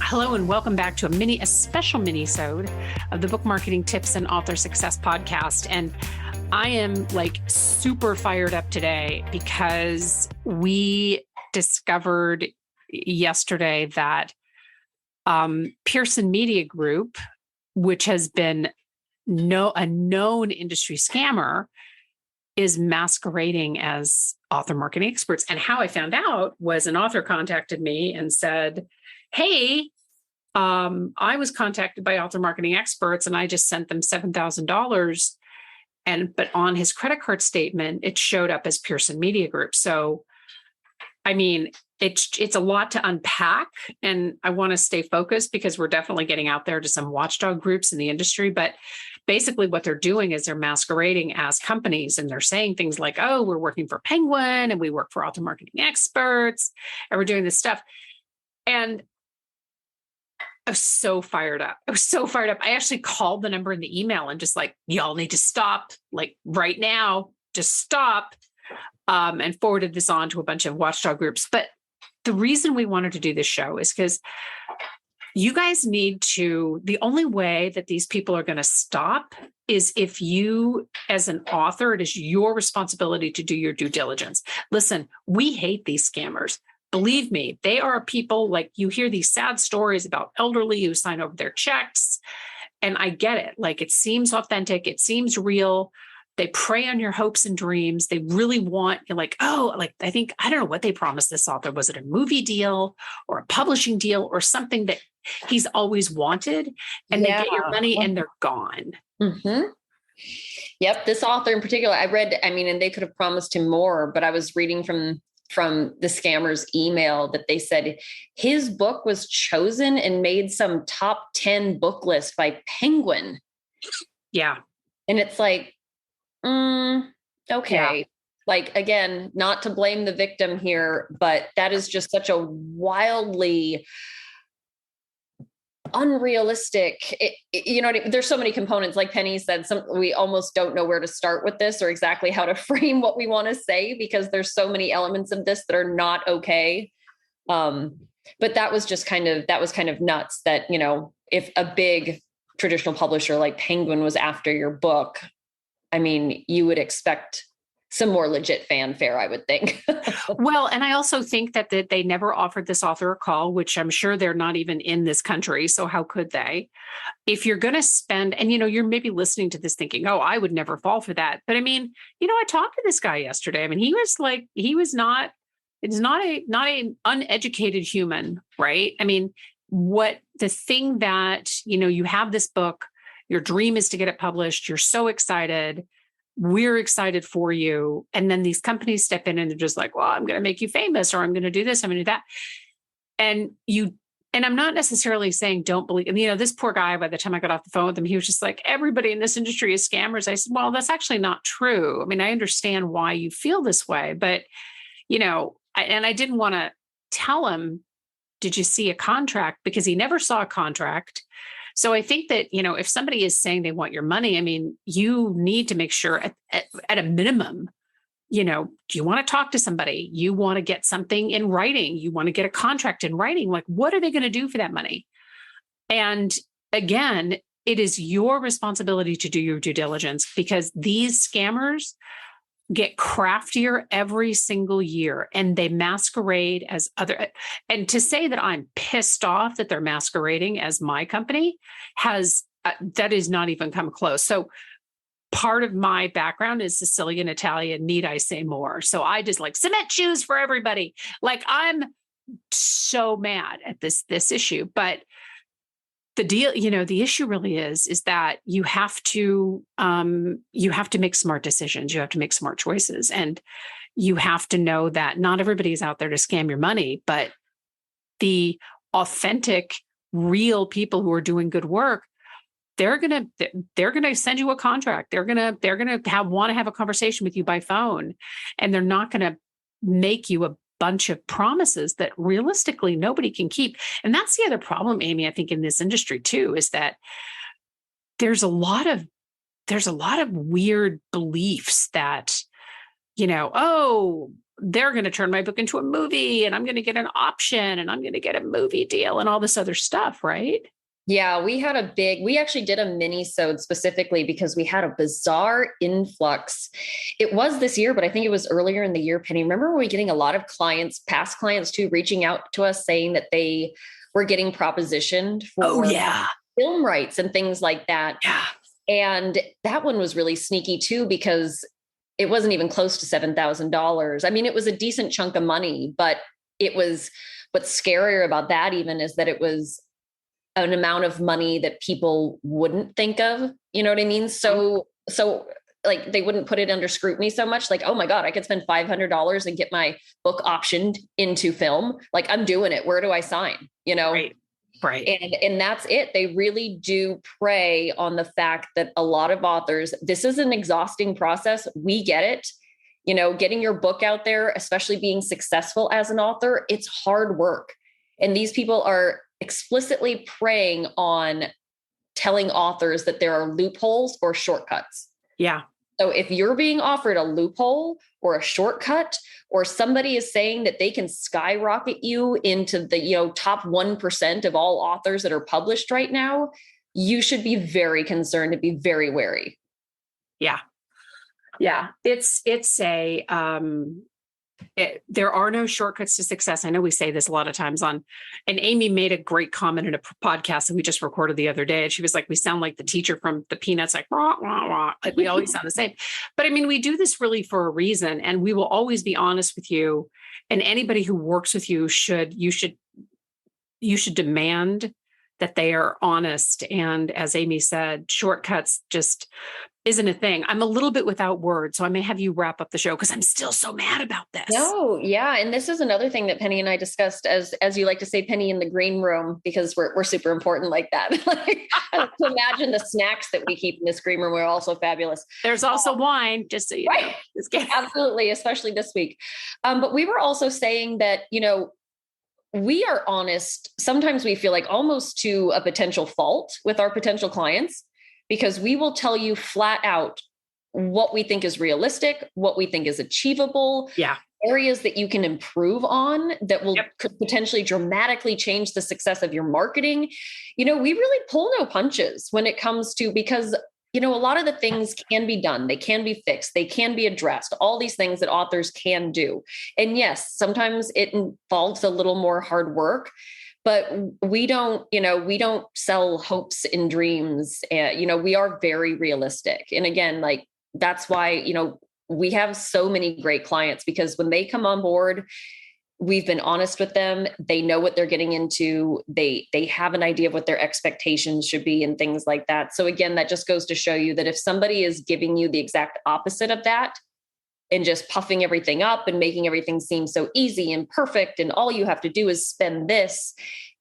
Hello and welcome back to a special Minisode of the Book Marketing Tips and Author Success podcast. And I am like super fired up today because we discovered yesterday that Pearson Media Group, which has been a known industry scammer, is masquerading as author marketing experts. And how I found out was an author contacted me and said, hey, I was contacted by author marketing experts and I just sent them $7,000. But on his credit card statement, it showed up as Pearson Media Group. So, I mean, it's a lot to unpack, and I want to stay focused because we're definitely getting out there to some watchdog groups in the industry. But basically what they're doing is they're masquerading as companies, and they're saying things like, oh, we're working for Penguin and we work for author marketing experts and we're doing this stuff. And I was so fired up. I actually called the number in the email and just like, y'all need to stop, like right now, just stop, and forwarded this on to a bunch of watchdog groups. But the reason we wanted to do this show is because you guys need to, the only way that these people are going to stop is if you, as an author, it is your responsibility to do your due diligence. Listen, we hate these scammers. Believe me, they are people, like you hear these sad stories about elderly who sign over their checks. And I get it. Like it seems authentic. It seems real. They prey on your hopes and dreams. They really want, you're like, oh, like, I don't know what they promised this author. Was it a movie deal or a publishing deal or something that he's always wanted? And they get your money and they're gone. Mm-hmm. Yep. This author in particular, and they could have promised him more, but I was reading from the scammer's email that they said his book was chosen and made some top 10 book list by Penguin. Yeah. And it's like, okay. Yeah. Like, again, not to blame the victim here, but that is just such a wildly unrealistic, there's so many components, like Penny said, we almost don't know where to start with this or exactly how to frame what we want to say, because there's so many elements of this that are not okay. But that was kind of nuts that, if a big traditional publisher like Penguin was after your book, I mean, you would expect some more legit fanfare, I would think. Well, and I also think that they never offered this author a call, which I'm sure they're not even in this country. So how could they? If you're going to spend, and you're maybe listening to this thinking, oh, I would never fall for that. But I mean, I talked to this guy yesterday. I mean, it's not an uneducated human, right? I mean, the thing that, you have this book, your dream is to get it published. You're so excited. We're excited for you. And then these companies step in and they're just like, well, I'm going to make you famous, or I'm going to do this, I'm going to do that. And I'm not necessarily saying don't believe, this poor guy, by the time I got off the phone with him, he was just like, everybody in this industry is scammers. I said, well, that's actually not true. I mean, I understand why you feel this way, but, I didn't want to tell him, did you see a contract? Because he never saw a contract. So I think that, if somebody is saying they want your money, I mean, you need to make sure at a minimum, do you want to talk to somebody? You want to get something in writing. You want to get a contract in writing. Like, what are they going to do for that money? And again, it is your responsibility to do your due diligence, because these scammers get craftier every single year, and they masquerade as other. And to say that I'm pissed off that they're masquerading as my company that is not even come close. So part of my background is Sicilian Italian. Need I say more? So I just like cement shoes for everybody. Like, I'm so mad at this issue, but the deal, the issue really is that you have to make smart decisions. You have to make smart choices, and you have to know that not everybody is out there to scam your money, but the authentic, real people who are doing good work, they're going to send you a contract. They're going to want to have a conversation with you by phone, and they're not going to make you a bunch of promises that realistically nobody can keep. And that's the other problem, Amy, I think in this industry too, is that there's a lot of weird beliefs that, they're going to turn my book into a movie and I'm going to get an option and I'm going to get a movie deal and all this other stuff, right? Yeah, we actually did a mini-sode specifically because we had a bizarre influx. It was this year, but I think it was earlier in the year, Penny. Remember, were we getting a lot of clients, past clients too, reaching out to us saying that they were getting propositioned for film rights and things like that. Yeah. And that one was really sneaky too, because it wasn't even close to $7,000. I mean, it was a decent chunk of money, but what's scarier about that even is that it was an amount of money that people wouldn't think of, you know what I mean? So like they wouldn't put it under scrutiny so much, like, oh my God, I could spend $500 and get my book optioned into film. Like, I'm doing it. Where do I sign? You know? Right. And that's it. They really do prey on the fact that a lot of authors, this is an exhausting process. We get it. You know, getting your book out there, especially being successful as an author, it's hard work. And these people are explicitly preying on telling authors that there are loopholes or shortcuts. Yeah. So if you're being offered a loophole or a shortcut, or somebody is saying that they can skyrocket you into the, top 1% of all authors that are published right now, you should be very concerned and be very wary. Yeah. Yeah. There are no shortcuts to success. I know we say this a lot of times and Amy made a great comment in a podcast that we just recorded the other day. And she was like, we sound like the teacher from the Peanuts, like, rah, rah, rah. Like we always sound the same. But I mean, we do this really for a reason, and we will always be honest with you. And anybody who works with you should demand that they are honest. And as Amy said, shortcuts just isn't a thing. I'm a little bit without words, so I may have you wrap up the show because I'm still so mad about this. No, yeah. And this is another thing that Penny and I discussed, as you like to say, Penny, in the green room, because we're super important like that. Like, to imagine the snacks that we keep in this green room. We're also fabulous. There's also wine, just so you know. Absolutely, especially this week. But we were also saying that, we are honest. Sometimes we feel like almost to a potential fault with our potential clients, because we will tell you flat out what we think is realistic, what we think is achievable, areas that you can improve on that will could potentially dramatically change the success of your marketing. We really pull no punches when it comes to, because a lot of the things can be done. They can be fixed. They can be addressed. All these things that authors can do. And yes, sometimes it involves a little more hard work, but we don't sell hopes and dreams. We are very realistic. And again, like, that's why, we have so many great clients, because when they come on board, we've been honest with them. They know what they're getting into. They have an idea of what their expectations should be and things like that. So again, that just goes to show you that if somebody is giving you the exact opposite of that and just puffing everything up and making everything seem so easy and perfect, and all you have to do is spend this,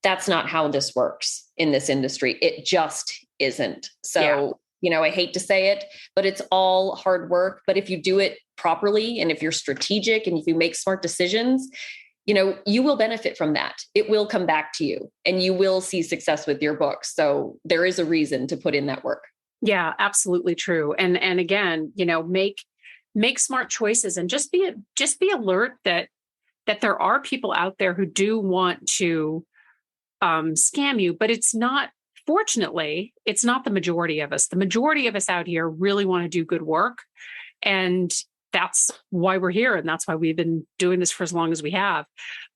that's not how this works in this industry. It just isn't. So, I hate to say it, but it's all hard work. But if you do it properly, and if you're strategic, and if you make smart decisions, you will benefit from that. It will come back to you, and you will see success with your book. So there is a reason to put in that work. Yeah, absolutely true. And again, make smart choices, and just be alert that there are people out there who do want to scam you, but fortunately, it's not the majority of us. The majority of us out here really want to do good work. And that's why we're here. And that's why we've been doing this for as long as we have.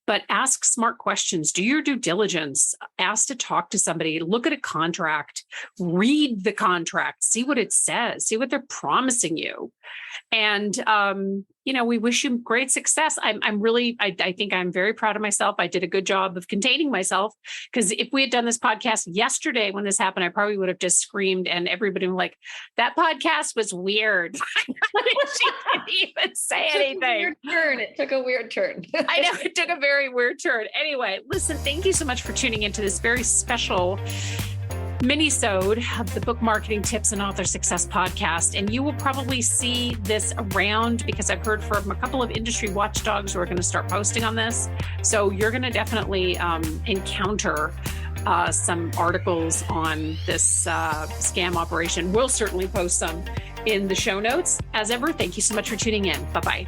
But ask smart questions, do your due diligence, ask to talk to somebody, look at a contract, read the contract, see what it says, see what they're promising you. And, we wish you great success. I think I'm very proud of myself. I did a good job of containing myself, because if we had done this podcast yesterday when this happened, I probably would have just screamed, and everybody was like, that podcast was weird. She didn't even say anything. It took a weird turn. I know, it took a very weird turn. Anyway, listen, thank you so much for tuning into this very special Minisode of the Book Marketing Tips and Author Success podcast. And you will probably see this around, because I've heard from a couple of industry watchdogs who are going to start posting on this. So you're going to definitely encounter some articles on this scam operation. We'll certainly post some in the show notes. As ever, thank you so much for tuning in. Bye-bye.